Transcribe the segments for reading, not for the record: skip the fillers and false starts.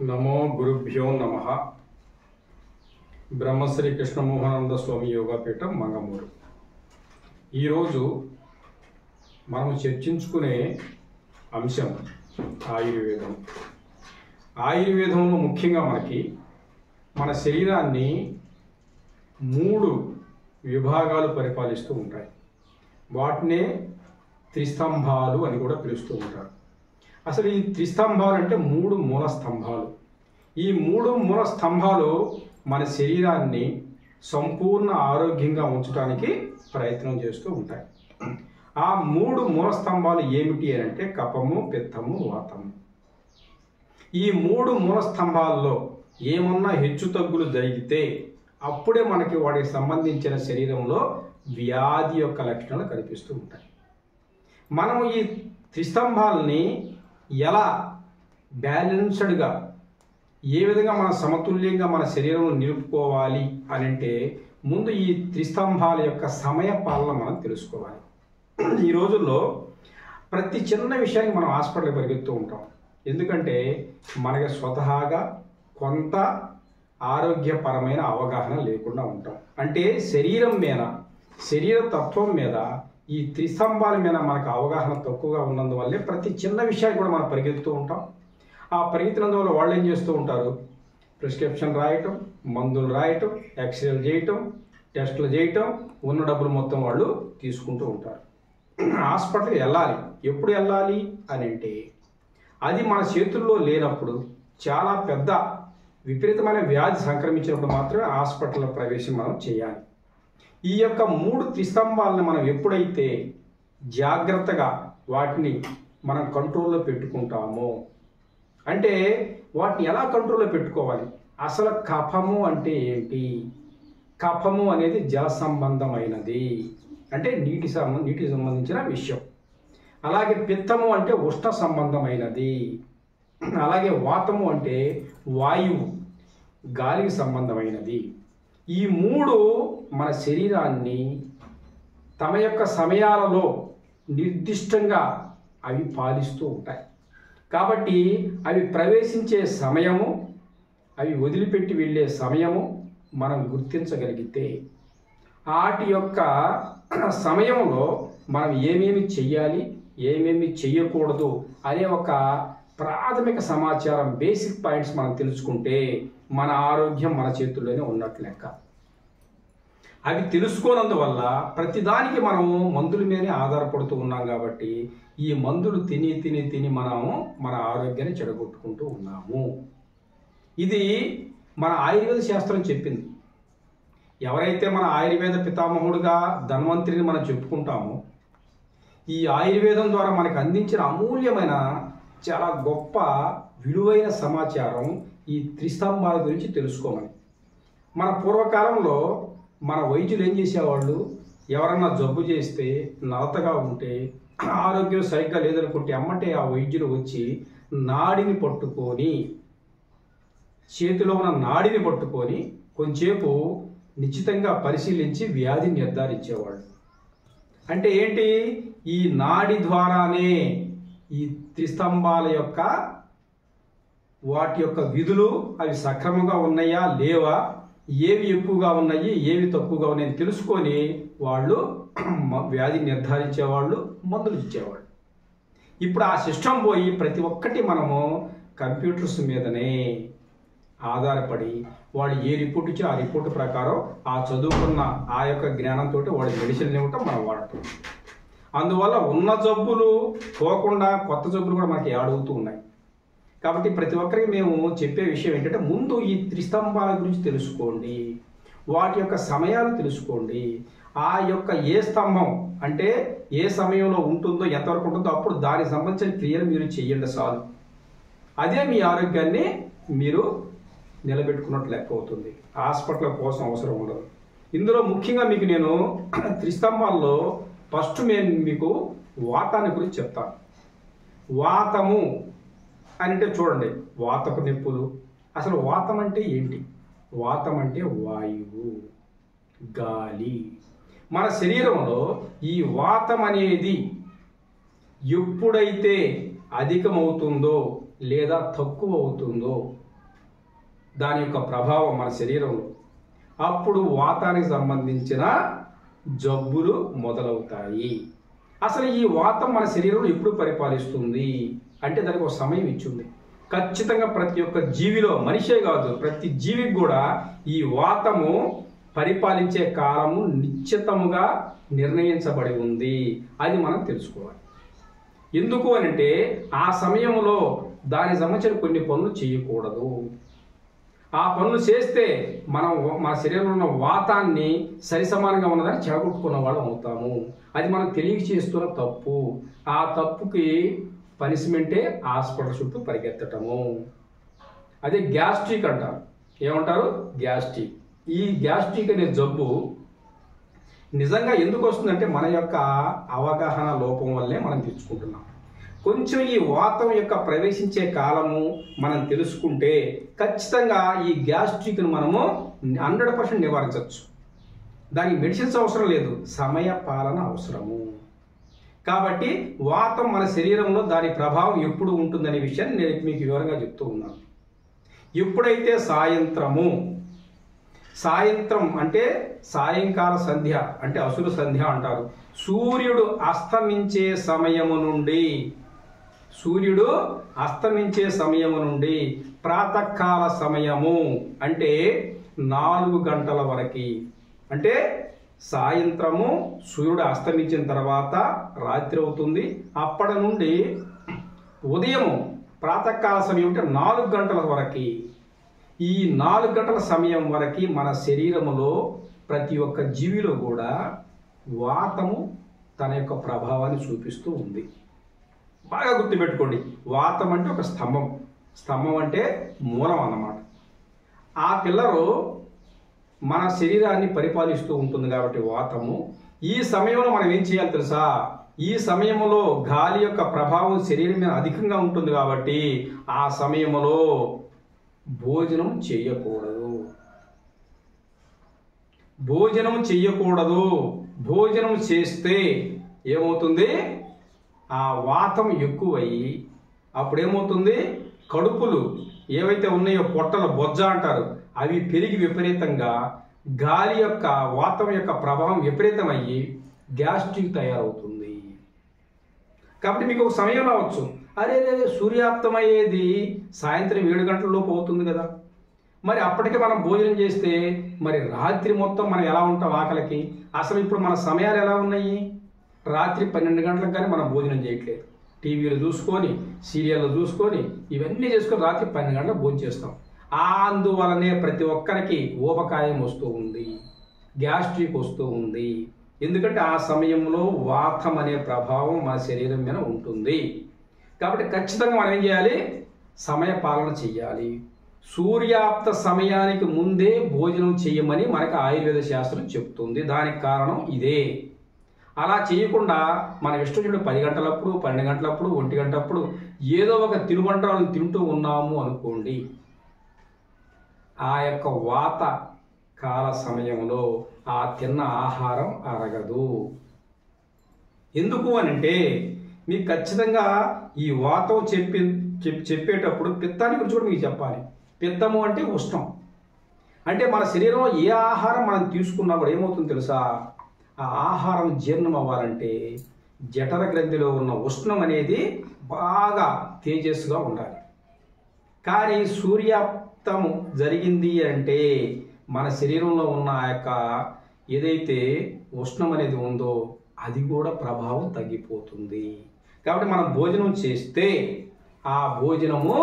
నమో గురుభ్యో నమః. బ్రహ్మశ్రీ కృష్ణమోహనానంద స్వామి యోగాపీఠం మంగమూరు. ఈరోజు మనం చర్చించుకునే అంశం ఆయుర్వేదం. ఆయుర్వేదంలో ముఖ్యంగా మన శరీరాన్ని 3 విభాగాలు పరిపాలిస్తూ ఉంటాయి. వాటినే త్రిస్తంభాలు అని కూడా పిలుస్తూ ఉంటారు. అసలు ఈ త్రిస్తంభాలు అంటే 3 మూల స్తంభాలు. ఈ 3 మూల స్తంభాలు మన శరీరాన్ని సంపూర్ణ ఆరోగ్యంగా ఉంచడానికి ప్రయత్నం చేస్తూ ఉంటాయి. ఆ 3 మూల స్తంభాలు ఏమిటి అంటే కఫము, పిత్తము, వాతము. ఈ 3 మూల స్తంభాల్లో ఏమన్నా హెచ్చు తగ్గులు జరిగితే అప్పుడే మనకి వాటికి సంబంధించిన శరీరంలో వ్యాధి యొక్క లక్షణాలు కనిపిస్తూ ఉంటాయి. మనము ఈ త్రిస్తంభాలని ఎలా బ్యాలెన్స్డ్గా ఏ విధంగా మన సమతుల్యంగా మన శరీరంలో నిలుపుకోవాలి అని అంటే ముందు ఈ త్రిస్తంభాల యొక్క సమయ పాలన మనం తెలుసుకోవాలి. ఈ రోజుల్లో ప్రతి చిన్న విషయానికి మనం హాస్పిటల్కి పరిగెత్తూ ఉంటాం. ఎందుకంటే మనకి స్వతహాగా కొంత ఆరోగ్యపరమైన అవగాహన లేకుండా ఉంటాం. అంటే శరీర తత్వం మీద ఈ త్రిస్తంభాల మీద మనకు అవగాహన తక్కువగా ఉన్నందువల్లే ప్రతి చిన్న విషయాన్ని కూడా మనం పరిగెత్తుతూ ఉంటాం. ఆ పరిగెత్తినందువల్ల వాళ్ళు ఏం చేస్తూ ఉంటారు, ప్రిస్క్రిప్షన్ రాయటం, మందులు రాయటం, ఎక్స్రేలు చేయటం, టెస్టులు చేయటం, ఉన్న డబ్బులు మొత్తం వాళ్ళు తీసుకుంటూ ఉంటారు. హాస్పిటల్కి వెళ్ళాలి. ఎప్పుడు వెళ్ళాలి అని అంటే అది మన చేతుల్లో లేనప్పుడు, చాలా పెద్ద విపరీతమైన వ్యాధి సంక్రమించినప్పుడు మాత్రమే హాస్పిటల్లో ప్రవేశం మనం చేయాలి. ఈ యొక్క 3 త్రిస్తంభాలను మనం ఎప్పుడైతే జాగ్రత్తగా వాటిని మనం కంట్రోల్లో పెట్టుకుంటామో, అంటే వాటిని ఎలా కంట్రోల్లో పెట్టుకోవాలి, అసలు కఫము అంటే ఏంటి? కఫము అనేది జల సంబంధమైనది, అంటే నీటికి సంబంధించిన విషయం. అలాగే పిత్తము అంటే ఉష్ణ సంబంధమైనది. అలాగే వాతము అంటే వాయువు, గాలికి సంబంధమైనది. ఈ 3 మన శరీరాన్ని తమ యొక్క సమయాలలో నిర్దిష్టంగా అవి పాలిస్తూ ఉంటాయి. కాబట్టి అవి ప్రవేశించే సమయము, అవి వదిలిపెట్టి వెళ్ళే సమయము మనం గుర్తించగలిగితే వాటి యొక్క సమయంలో మనం ఏమేమి చెయ్యాలి, ఏమేమి చెయ్యకూడదు అనే ఒక ప్రాథమిక సమాచారం, బేసిక్ పాయింట్స్ మనం తెలుసుకుంటే మన ఆరోగ్యం మన చేతుల్లోనే ఉన్నట్లు లెక్క. అవి తెలుసుకోనందువల్ల ప్రతిదానికి మనము మందుల మీదే ఆధారపడుతూ ఉన్నాం. కాబట్టి ఈ మందులు తిని మనము మన ఆరోగ్యాన్ని చెడగొట్టుకుంటూ ఉన్నాము. ఇది మన ఆయుర్వేద శాస్త్రం చెప్పింది. ఎవరైతే మన ఆయుర్వేద పితామహుడుగా ధన్వంతరిని మనం చెప్పుకుంటామో, ఈ ఆయుర్వేదం ద్వారా మనకు అందించిన అమూల్యమైన చాలా గొప్ప విలువైన సమాచారం ఈ త్రిస్తంభాల గురించి తెలుసుకోమని. మన పూర్వకాలంలో మన వైద్యులు ఏం చేసేవాళ్ళు, ఎవరన్నా జబ్బు చేస్తే, నలతగా ఉంటే, ఆరోగ్యం సరిగ్గా లేదనుకుంటే అమ్మంటే ఆ వైద్యులు వచ్చి నాడిని పట్టుకొని, చేతిలో ఉన్న నాడిని పట్టుకొని కొంచెంసేపు నిశ్చితంగా పరిశీలించి వ్యాధిని నిర్ధారించేవాళ్ళు. అంటే ఏంటి, ఈ నాడి ద్వారానే ఈ త్రిస్తంభాల యొక్క వాటి యొక్క విధులు అవి సక్రమంగా ఉన్నాయా లేవా, ఏవి ఎక్కువగా ఉన్నాయి, ఏవి తక్కువగా ఉన్నాయని తెలుసుకొని వాళ్ళు వ్యాధిని నిర్ధారించేవాళ్ళు, మందులు ఇచ్చేవాళ్ళు. ఇప్పుడు ఆ సిస్టమ్ పోయి ప్రతి ఒక్కటి మనము కంప్యూటర్స్ మీదనే ఆధారపడి వాళ్ళు ఏ రిపోర్ట్ ఇచ్చి ఆ రిపోర్ట్ ప్రకారం ఆ చదువుకున్న ఆ యొక్క జ్ఞానంతో వాళ్ళు మెడిసిన్ ఇవ్వటం మనం వాడతాం. అందువల్ల ఉన్న జబ్బులు పోకుండా కొత్త జబ్బులు కూడా మనకి అడుగుతూ ఉన్నాయి. కాబట్టి ప్రతి ఒక్కరికి మేము చెప్పే విషయం ఏంటంటే ముందు ఈ త్రిస్తంభాల గురించి తెలుసుకోండి, వాటి యొక్క సమయాలు తెలుసుకోండి. ఆ యొక్క ఏ స్తంభం అంటే ఏ సమయంలో ఉంటుందో, ఎంతవరకు ఉంటుందో అప్పుడు దానికి సంబంధించిన క్రియలు మీరు చెయ్యండి చాలు. అదే మీ ఆరోగ్యాన్ని మీరు నిలబెట్టుకున్నట్లు లెక్క అవుతుంది. హాస్పిటల్ కోసం అవసరం ఉండదు. ఇందులో ముఖ్యంగా మీకు నేను త్రిస్తంభాల్లో ఫస్ట్ నేను మీకు వాతాన్ని గురించి చెప్తాను. వాతము అంటే చూడండి, వాతపు నొప్పులు. అసలు వాతం అంటే ఏంటి? వాతం అంటే వాయువు, గాలి. మన శరీరంలో ఈ వాతం అనేది ఎప్పుడైతే అధికమవుతుందో లేదా తక్కువ అవుతుందో దాని యొక్క ప్రభావం మన శరీరంలో, అప్పుడు వాతానికి సంబంధించిన జబ్బులు మొదలవుతాయి. అసలు ఈ వాతం మన శరీరంలో ఎప్పుడు పరిపాలిస్తుంది అంటే దానికి ఒక సమయం ఇచ్చింది. ఖచ్చితంగా ప్రతి ఒక్క జీవిలో, మనిషే కాదు ప్రతి జీవికి కూడా ఈ వాతము పరిపాలించే కాలము నిశ్చితముగా నిర్ణయించబడి ఉంది. అది మనం తెలుసుకోవాలి. ఎందుకు అనంటే ఆ సమయంలో దానికి సంబంధించిన కొన్ని పనులు చేయకూడదు. ఆ పనులు చేస్తే మనం మన శరీరంలో ఉన్న వాతాన్ని సరిసమానంగా ఉన్నదాన్ని చెడగొట్టుకున్న వాళ్ళం అవుతాము. అది మనం తెలియక చేస్తున్న తప్పు. ఆ తప్పుకి పనిష్మెంటే హాస్పిటల్ చుట్టూ పరిగెత్తటము. అదే గ్యాస్ట్రిక్ అంటారు. ఏమంటారు? గ్యాస్ట్రిక్. ఈ గ్యాస్ట్రిక్ అనే జబ్బు నిజంగా ఎందుకు వస్తుందంటే మన యొక్క అవగాహన లోపం వల్లే మనం తెచ్చుకుంటున్నాం. కొంచెం ఈ వాతం యొక్క ప్రవేశించే కాలము మనం తెలుసుకుంటే ఖచ్చితంగా ఈ గ్యాస్ట్రిక్ను మనము 100% నివారించవచ్చు. దానికి మెడిసిన్స్ అవసరం లేదు, సమయ పాలన అవసరము. కాబట్టి వాతం మన శరీరంలో దాని ప్రభావం ఎప్పుడు ఉంటుందనే విషయాన్ని నేను మీకు వివరంగా చెప్తూ ఉన్నాను. ఎప్పుడైతే సాయంత్రం అంటే సాయంకాల సంధ్య అంటే అసురు సంధ్య అంటారు. సూర్యుడు అస్తమించే సమయము నుండి ప్రాతకాల సమయము అంటే 4 గంటల వరకు, అంటే సాయంత్రము సూర్యుడు అస్తమించిన తర్వాత రాత్రి అవుతుంది. అప్పటి నుండి ఉదయము ప్రాతకాల సమయం అంటే 4 గంటల వరకు, ఈ 4 గంటల సమయం వరకు మన శరీరములో ప్రతి ఒక్క జీవిలో కూడా వాతము తన యొక్క ప్రభావాన్ని చూపిస్తూ ఉంది. బాగా గుర్తుపెట్టుకోండి, వాతం అంటే ఒక స్తంభం అంటే మూలం అన్నమాట. ఆ పిల్లరు మన శరీరాన్ని పరిపాలిస్తూ ఉంటుంది కాబట్టి వాతము. ఈ సమయంలో మనం ఏం చేయాలి తెలుసా? ఈ సమయంలో గాలి యొక్క ప్రభావం శరీరం మీద అధికంగా ఉంటుంది కాబట్టి ఆ సమయంలో భోజనం చేయకూడదు. భోజనం చేస్తే ఏమవుతుంది? ఆ వాతం ఎక్కువయ్యి అప్పుడేమవుతుంది? కడుపులు ఏవైతే ఉన్నాయో పొట్టల బొజ్జ అంటారు, అవి పెరిగి విపరీతంగా గాలి యొక్క వాతం యొక్క ప్రభావం విపరీతమయ్యి గ్యాస్ట్రిక్ తయారవుతుంది. కాబట్టి మీకు ఒక సమయం రావచ్చు, అరే సూర్యాప్తం అయ్యేది సాయంత్రం 7 గంటల లోపు అవుతుంది కదా, మరి అప్పటికే మనం భోజనం చేస్తే మరి రాత్రి మొత్తం మనం ఎలా ఉంటాం ఆకలికి? అసలు ఇప్పుడు మన సమయాలు ఎలా ఉన్నాయి? రాత్రి 12 గంటలకు కానీ మనం భోజనం చేయట్లేదు. టీవీలు చూసుకొని, సీరియళ్ళు చూసుకొని, ఇవన్నీ చేసుకొని రాత్రి 12 గంటలకు భోజనం చేస్తాం. అందువలనే ప్రతి ఒక్కరికి ఊబకాయం వస్తూ ఉంది, గ్యాస్ట్రిక్ వస్తూ ఉంది. ఎందుకంటే ఆ సమయంలో వాతం అనే ప్రభావం మన శరీరం మీద ఉంటుంది. కాబట్టి ఖచ్చితంగా మనం ఏం చేయాలి? సమయ పాలన చెయ్యాలి. సూర్యాప్త సమయానికి ముందే భోజనం చేయమని మనకు ఆయుర్వేద శాస్త్రం చెప్తుంది. దానికి కారణం ఇదే. అలా చేయకుండా మన ఇష్టం 10 గంటలప్పుడు, 12 గంటలప్పుడు, 1 గంటప్పుడు ఏదో ఒక తినుబండాలను తింటూ ఉన్నాము అనుకోండి, ఆ యొక్క వాత కాల సమయంలో ఆ తిన్న ఆహారం అరగదు. ఎందుకు అనంటే మీకు ఖచ్చితంగా ఈ వాతం చెప్పేటప్పుడు పిత్తాన్ని గురించి కూడా మీకు చెప్పాలి. పిత్తము అంటే ఉష్ణం. అంటే మన శరీరంలో ఏ ఆహారం మనం తీసుకున్నా కూడా ఏమవుతుందో తెలుసా? ఆ ఆహారం జీర్ణం అవ్వాలంటే జఠర గ్రంథిలో ఉన్న ఉష్ణం అనేది బాగా తేజస్సుగా ఉండాలి. కానీ సూర్యాప్తము జరిగింది అంటే మన శరీరంలో ఉన్న ఆ యొక్క ఏదైతే ఉష్ణం అనేది ఉందో అది కూడా ప్రభావం తగ్గిపోతుంది. కాబట్టి మనం భోజనం చేస్తే ఆ భోజనము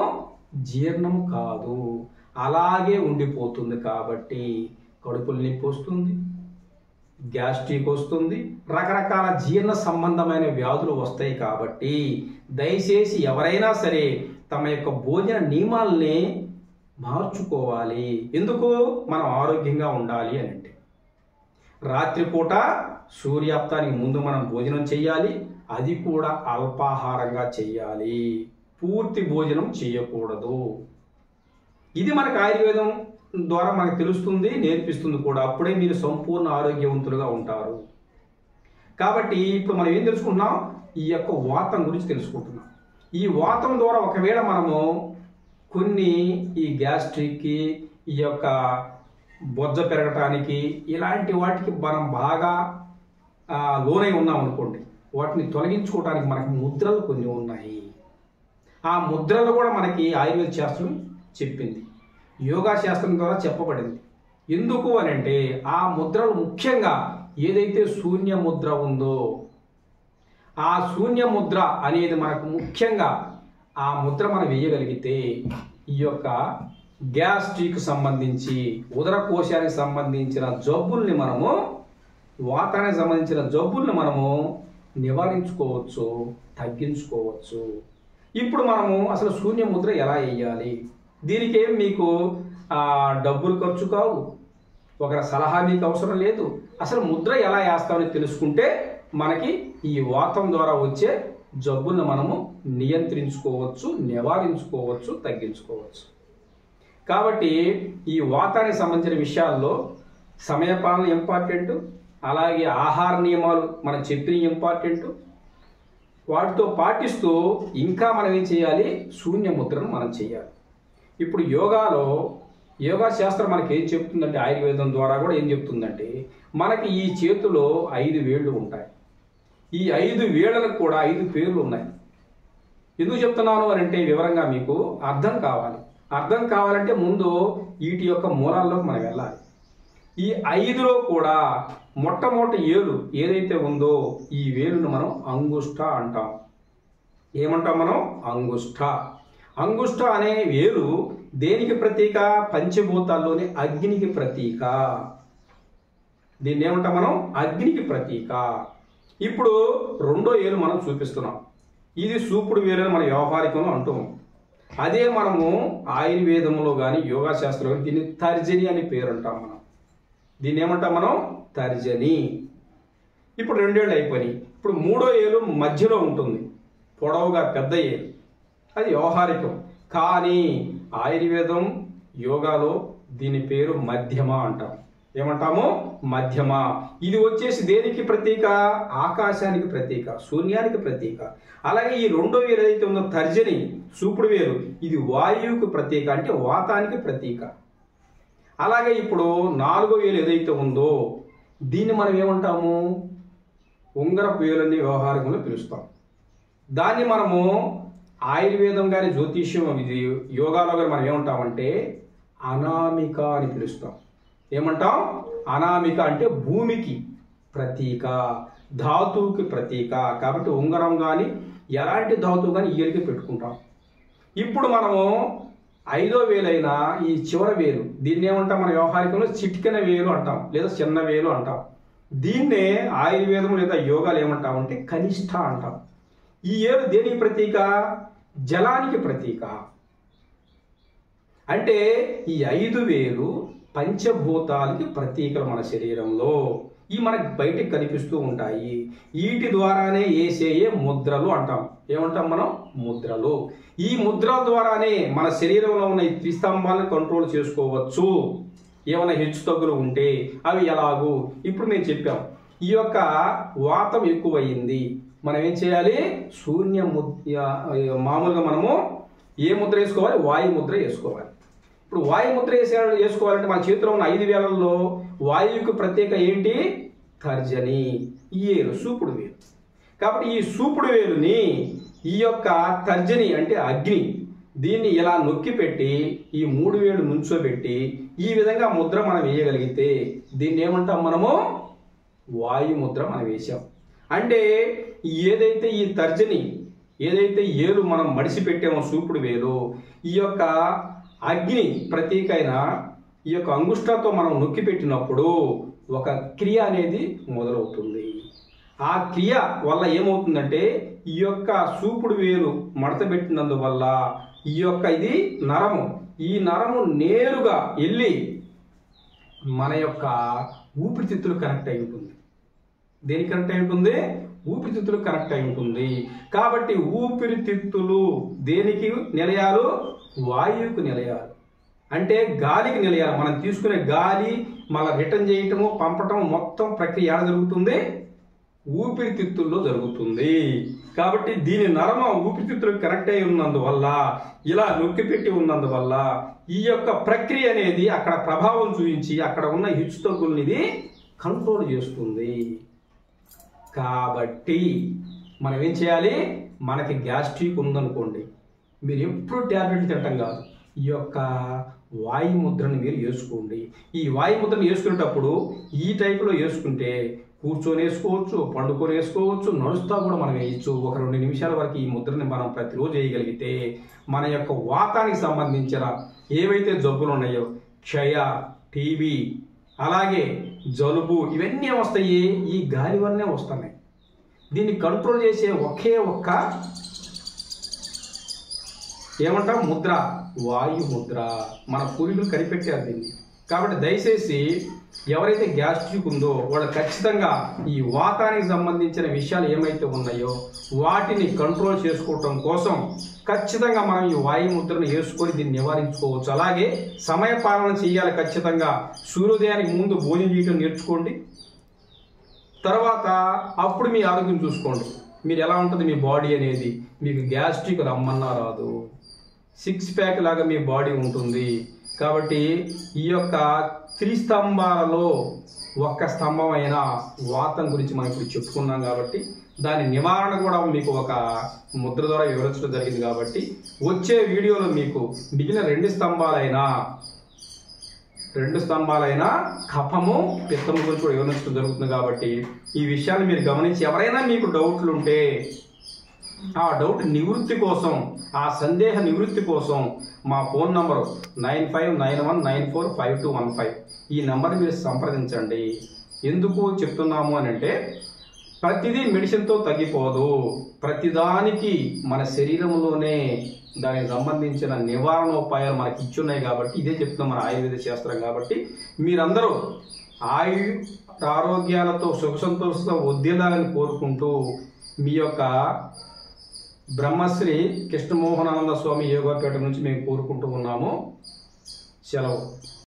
జీర్ణము కాదు, అలాగే ఉండిపోతుంది. కాబట్టి కడుపులు నొప్పి వస్తుంది, గ్యాస్ట్రిక్ వస్తుంది, రకరకాల జీర్ణ సంబంధమైన వ్యాధులు వస్తాయి. కాబట్టి దయచేసి ఎవరైనా సరే తమ యొక్క భోజన నియమాల్ని మార్చుకోవాలి. ఎందుకు? మనం ఆరోగ్యంగా ఉండాలి అని అంటే రాత్రిపూట సూర్యాప్తానికి ముందు మనం భోజనం చేయాలి. అది కూడా అల్పాహారంగా చేయాలి, పూర్తి భోజనం చేయకూడదు. ఇది మనకు ఆయుర్వేదం ద్వారా మనకు తెలుస్తుంది, నేర్పిస్తుంది కూడా. అప్పుడే మీరు సంపూర్ణ ఆరోగ్యవంతులుగా ఉంటారు. కాబట్టి ఇప్పుడు మనం ఏం తెలుసుకుంటున్నాం? ఈ యొక్క వాతం గురించి తెలుసుకుంటున్నాం. ఈ వాతం ద్వారా ఒకవేళ మనము కొన్ని ఈ గ్యాస్ట్రిక్కి, ఈ యొక్క బొజ్జ పెరగటానికి, ఇలాంటి వాటికి మనం బాగా లోనై ఉన్నాం అనుకోండి, వాటిని తొలగించుకోవడానికి మనకి ముద్రలు కొన్ని ఉన్నాయి. ఆ ముద్రలు కూడా మనకి ఆయుర్వేద శాస్త్రం చెప్పింది, యోగా శాస్త్రం ద్వారా చెప్పబడింది. ఎందుకు అని అంటే ఆ ముద్రలు ముఖ్యంగా ఏదైతే శూన్య ముద్ర ఉందో, ఆ శూన్య ముద్ర అనేది మనకు ముఖ్యంగా ఆ ముద్ర మనం వేయగలిగితే ఈ యొక్క గ్యాస్ట్రిక్ సంబంధించి, ఉదరకోశానికి సంబంధించిన జబ్బుల్ని మనము, వాతానికి సంబంధించిన జబ్బుల్ని మనము నివారించుకోవచ్చు, తగ్గించుకోవచ్చు. ఇప్పుడు మనము అసలు శూన్య ముద్ర ఎలా వేయాలి, దీనికేం మీకు డబ్బులు ఖర్చు కావు, ఒకరి సలహా మీకు అవసరం లేదు. అసలు ముద్ర ఎలా వేస్తామని తెలుసుకుంటే మనకి ఈ వాతం ద్వారా వచ్చే జబ్బులను మనము నియంత్రించుకోవచ్చు, నివారించుకోవచ్చు, తగ్గించుకోవచ్చు. కాబట్టి ఈ వాతానికి సంబంధించిన విషయాల్లో సమయపాలన ఇంపార్టెంట్, అలాగే ఆహార నియమాలు మనం చెప్పిన ఇంపార్టెంట్. వాటితో పాటిస్తూ ఇంకా మనం ఏం చేయాలి, శూన్య ముద్రను మనం చేయాలి. ఇప్పుడు యోగా శాస్త్రం మనకి ఏం చెప్తుందంటే, ఆయుర్వేదం ద్వారా కూడా ఏం చెప్తుందంటే, మనకి ఈ చేతిలో 5 వేళ్ళు ఉంటాయి. ఈ 5 వేళ్ళకు కూడా 5 పేర్లు ఉన్నాయి. ఎందుకు చెప్తున్నాను అని అంటే వివరంగా మీకు అర్థం కావాలి. అర్థం కావాలంటే ముందు వీటి యొక్క మూలాల్లోకి మనం వెళ్ళాలి. ఈ 5లో కూడా మొట్టమొదటి ఏలు ఏదైతే ఉందో ఈ వేలును మనం అంగుష్ట అంటాం. ఏమంటాం మనం? అంగుష్ట. అంగుష్ట అనే వేలు దేనికి ప్రతీక? పంచభూతాల్లోని అగ్నికి ప్రతీక. దీన్ని ఏమంటాం మనం? అగ్నికి ప్రతీక. ఇప్పుడు రెండో ఏలు మనం చూపిస్తున్నాం. ఇది సూపుడు వేలు అని మన వ్యవహారికంలో అంటాం. అదే మనము ఆయుర్వేదంలో కానీ యోగా శాస్త్రంలో కానీ దీన్ని తర్జని అని పేరు అంటాం మనం. దీన్ని ఏమంటాం మనం? తర్జని. ఇప్పుడు 2 ఏళ్ళు అయిపోయినాయి. ఇప్పుడు మూడో ఏలు మధ్యలో ఉంటుంది, పొడవుగా పెద్ద ఏలు. అది వ్యవహారికం. కానీ ఆయుర్వేదం, యోగాలో దీని పేరు మధ్యమ అంటాం. ఏమంటాము? మధ్యమ. ఇది వచ్చేసి దేనికి ప్రతీక? ఆకాశానికి ప్రతీక, శూన్యానికి ప్రతీక. అలాగే ఈ రెండో వేలు ఏదైతే ఉందో తర్జని, సూపుడు వేలు, ఇది వాయువుకి ప్రతీక, అంటే వాతానికి ప్రతీక. అలాగే ఇప్పుడు 4వ వేలు ఏదైతే ఉందో దీన్ని మనం ఏమంటాము? ఉంగరపు వేలని వ్యవహారంలో పిలుస్తాం. దాన్ని మనము ఆయుర్వేదం గారి జ్యోతిష్యం, ఇది యోగాలో గారు మనం ఏమంటామంటే అనామిక అని పిలుస్తాం. ఏమంటాం? అనామిక అంటే భూమికి ప్రతీక, ధాతువుకి ప్రతీక. కాబట్టి ఉంగరం కానీ ఎలాంటి ధాతువు కానీ ఈయలకి పెట్టుకుంటాం. ఇప్పుడు మనము 5వ వేలైన ఈ చివరి వేలు, దీన్ని ఏమంటాం? మన వ్యవహారికంలో చిటికెన వేలు అంటాం, లేదా చిన్న వేలు అంటాం. దీన్నే ఆయుర్వేదం లేదా యోగాలు ఏమంటామంటే కనిష్ట అంటాం. ఈ ఏలు దేనికి ప్రతీక? జలానికి ప్రతీక. అంటే ఈ 5 వేలు పంచభూతాలకి ప్రతీకలు మన శరీరంలో. ఈ మనకి బయటికి కనిపిస్తూ ఉంటాయి. వీటి ద్వారానే వేసేయే ముద్రలు అంటాం. ఏమంటాం మనం? ముద్రలు. ఈ ముద్రల ద్వారానే మన శరీరంలో ఉన్న ఈ త్రిస్తంభాలను కంట్రోల్ చేసుకోవచ్చు. ఏమైనా హెచ్చు తగ్గులు ఉంటే అవి ఎలాగూ ఇప్పుడు మేము చెప్పాం. ఈ యొక్క వాతం ఎక్కువయింది, మనం ఏం చేయాలి? శూన్య మామూలుగా మనము ఏ ముద్ర వేసుకోవాలి? వాయు ముద్ర వేసుకోవాలి. ఇప్పుడు వాయు ముద్ర వేసుకోవాలంటే మన చేతిలో ఉన్న 5 వేలల్లో వాయువుకి ప్రత్యేక ఏంటి? తర్జని. ఈ ఏలు సూపుడు వేలు. కాబట్టి ఈ సూపుడు వేలుని ఈ యొక్క తర్జని అంటే అగ్ని, దీన్ని ఇలా నొక్కి పెట్టి ఈ 3 వేలు నుంచోబెట్టి ఈ విధంగా ముద్ర మనం వేయగలిగితే దీన్ని ఏమంటాం మనము? వాయు ముద్ర మనం వేసాం. అంటే ఏదైతే ఈ తర్జని, ఏదైతే ఏలు మనం మడిసి పెట్టామో సూపుడు వేలు, ఈ యొక్క అగ్ని ప్రతీక అయిన ఈ యొక్క అంగుష్టాతో మనం నొక్కి పెట్టినప్పుడు ఒక క్రియ అనేది మొదలవుతుంది. ఆ క్రియ వల్ల ఏమవుతుందంటే ఈ యొక్క సూపుడు వేలు మడత పెట్టినందువల్ల ఈ యొక్క ఇది నరము, ఈ నరము నేరుగా వెళ్ళి మన యొక్క ఊపిరితిత్తులు కనెక్ట్ అయి ఉంటుంది. దేనికి కనెక్ట్ అయి ఉంటుంది? ఊపిరితిత్తులు కనెక్ట్ అయి ఉంటుంది. కాబట్టి ఊపిరితిత్తులు దేనికి నిలయాలు? వాయువుకు నిలయాలు. అంటే గాలికి నిలయాలు. మనం తీసుకునే గాలి మళ్ళీ రిటర్న్ చేయటము, పంపటం మొత్తం ప్రక్రియ ఎలా జరుగుతుంది? ఊపిరితిత్తుల్లో జరుగుతుంది. కాబట్టి దీని నరమ ఊపిరితిత్తులకు కనెక్ట్ అయి ఉన్నందువల్ల, ఇలా నొక్కిపెట్టి ఉన్నందువల్ల ఈ యొక్క ప్రక్రియ అనేది అక్కడ ప్రభావం చూపించి అక్కడ ఉన్న హెచ్చుతగ్గుల్ని ఇది కంట్రోల్ చేస్తుంది. కాబట్టి మనం ఏం చేయాలి? మనకి గ్యాస్ట్రిక్ ఉందనుకోండి, మీరు ఎప్పుడు ట్యాబ్లెట్లు తినటం కాదు, ఈ యొక్క వాయుముద్రను మీరు వేసుకోండి. ఈ వాయుముద్రను వేసుకునేటప్పుడు ఈ టైపులో వేసుకుంటే కూర్చొని వేసుకోవచ్చు, పండుకొని వేసుకోవచ్చు, నడుస్తా కూడా మనం వేయచ్చు. ఒక 2 నిమిషాల వరకు ఈ ముద్రని మనం ప్రతిరోజు వేయగలిగితే మన యొక్క వాతానికి సంబంధించిన ఏవైతే జబ్బులు ఉన్నాయో, క్షయ, టీబీ, అలాగే జలుబు, ఇవన్నీ వస్తాయి ఈ గాలి వల్లనే వస్తున్నాయి. దీన్ని కంట్రోల్ చేసే ఒకే ఒక్క ఏమంటాం ముద్ర, వాయు ముద్ర. మన పూర్వీకులు కనిపెట్టారు దీన్ని. కాబట్టి దయచేసి ఎవరైతే గ్యాస్ట్రిక్ ఉందో వాళ్ళు ఖచ్చితంగా ఈ వాతానికి సంబంధించిన విషయాలు ఏమైతే ఉన్నాయో వాటిని కంట్రోల్ చేసుకోవటం కోసం ఖచ్చితంగా మనం ఈ వాయు ముద్రను వేసుకొని దీన్ని నివారించుకోవచ్చు. అలాగే సమయ పాలన చేయాలి. ఖచ్చితంగా సూర్యోదయానికి ముందు భోజనం చేయడం నేర్చుకోండి. తర్వాత అప్పుడు మీ ఆరోగ్యం చూసుకోండి. మీరు ఎలా ఉంటుంది మీ బాడీ అనేది. మీకు గ్యాస్ట్రిక్ రమ్మన్నా రాదు, 6 ప్యాక్ లాగా మీ బాడీ ఉంటుంది. కాబట్టి ఈ యొక్క 3 స్తంభాలలో ఒక్క స్తంభం అయిన వాతం గురించి మనం ఇప్పుడు చెప్పుకున్నాం. కాబట్టి దాని నివారణ కూడా మీకు ఒక ముద్ర ద్వారా వివరించడం జరిగింది. కాబట్టి వచ్చే వీడియోలో మీకు మిగిలిన 2 స్తంభాలైన కఫము, పిత్తము గురించి కూడా వివరించడం జరుగుతుంది. కాబట్టి ఈ విషయాన్ని మీరు గమనించి ఎవరైనా మీకు డౌట్లు ఉంటే ఆ డౌట్ నివృత్తి కోసం, ఆ సందేహ నివృత్తి కోసం మా ఫోన్ నంబరు 9591945215 ఈ నంబర్ని మీరు సంప్రదించండి. ఎందుకు చెప్తున్నాము అని అంటే ప్రతిదీ మెడిసిన్తో తగ్గిపోదు. ప్రతిదానికి మన శరీరంలోనే దానికి సంబంధించిన నివారణోపాయాలు మనకి ఇచ్చున్నాయి. కాబట్టి ఇదే చెప్తున్నాం మన ఆయుర్వేద శాస్త్రం. కాబట్టి మీరందరూ ఆరోగ్యాలతో సుఖ సంతోషంతో వద్దేలాలని కోరుకుంటూ మీ యొక్క బ్రహ్మశ్రీ కృష్ణమోహనానంద స్వామి యోగాపేట నుంచి మేము కోరుకుంటూ ఉన్నాము. సెలవు.